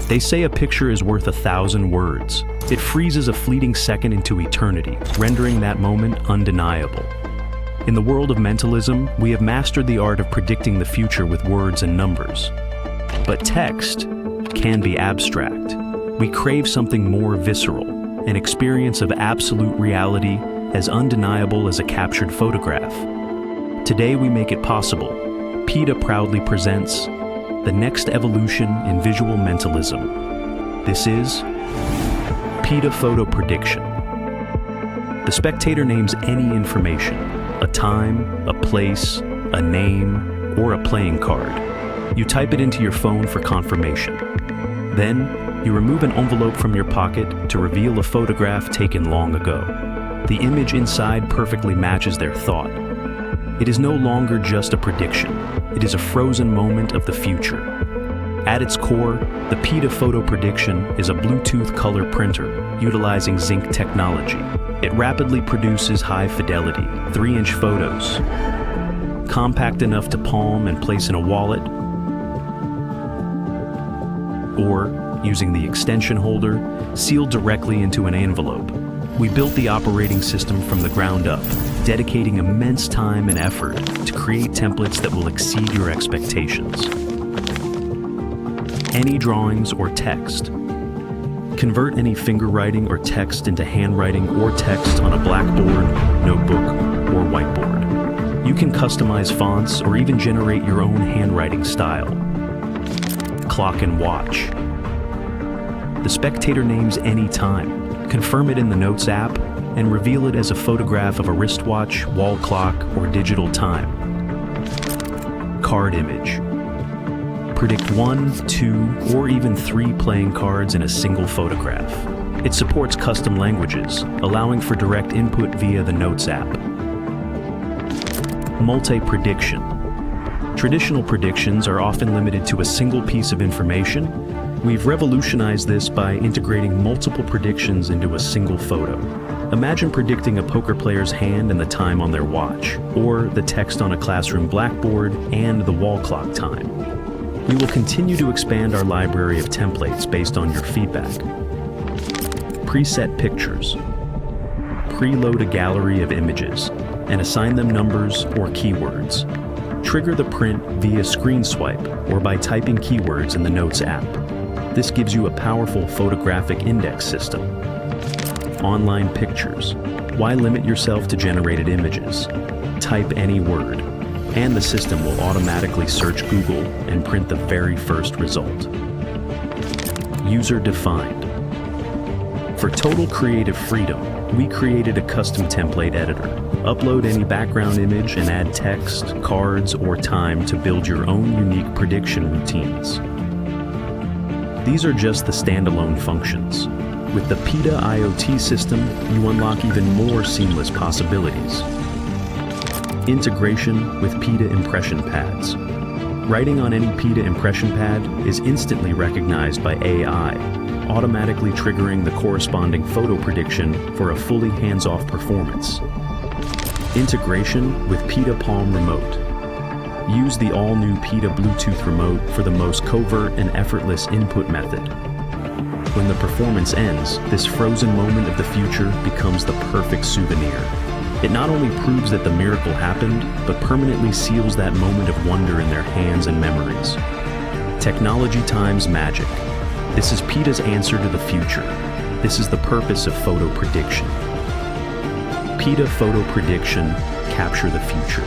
They say a picture is worth 1,000 words. It freezes a fleeting second into eternity, rendering that moment undeniable. In the world of mentalism, we have mastered the art of predicting the future with words and numbers. But text can be abstract. We crave something more visceral, an experience of absolute reality as undeniable as a captured photograph. Today we make it possible. PITA proudly presents the next evolution in visual mentalism. This is PITA Photo Prediction. The spectator names any information, a time, a place, a name, or a playing card. You type it into your phone for confirmation. Then, you remove an envelope from your pocket to reveal a photograph taken long ago. The image inside perfectly matches their thought. It is no longer just a prediction. It is a frozen moment of the future. At its core, the PITA Photo Prediction is a Bluetooth color printer utilizing zinc technology. It rapidly produces high-fidelity, 3-inch photos, compact enough to palm and place in a wallet, or, using the extension holder, sealed directly into an envelope. We built the operating system from the ground up, dedicating immense time and effort to create templates that will exceed your expectations. Any drawings or text. Convert any finger writing or text into handwriting or text on a blackboard, notebook, or whiteboard. You can customize fonts or even generate your own handwriting style. Clock and watch. The spectator names any time. Confirm it in the Notes app and reveal it as a photograph of a wristwatch, wall clock, or digital time. Card image. Predict 1, 2, or even 3 playing cards in a single photograph. It supports custom languages, allowing for direct input via the Notes app. Multi-prediction. Traditional predictions are often limited to a single piece of information. We've revolutionized this by integrating multiple predictions into a single photo. Imagine predicting a poker player's hand and the time on their watch, or the text on a classroom blackboard and the wall clock time. We will continue to expand our library of templates based on your feedback. Preset pictures. Preload a gallery of images and assign them numbers or keywords. Trigger the print via screen swipe or by typing keywords in the Notes app. This gives you a powerful photographic index system. Online pictures. Why limit yourself to generated images? Type any word, and the system will automatically search Google and print the very first result. User-defined. For total creative freedom, we created a custom template editor. Upload any background image and add text, cards, or time to build your own unique prediction routines. These are just the standalone functions. With the PITA IoT system, you unlock even more seamless possibilities. Integration with PITA impression pads. Writing on any PITA impression pad is instantly recognized by AI, automatically triggering the corresponding photo prediction for a fully hands-off performance. Integration with PITA Palm Remote. Use the all-new PITA Bluetooth remote for the most covert and effortless input method. When the performance ends, this frozen moment of the future becomes the perfect souvenir. It not only proves that the miracle happened, but permanently seals that moment of wonder in their hands and memories. Technology times magic. This is PITA's answer to the future. This is the purpose of photo prediction. PITA Photo Prediction, capture the future.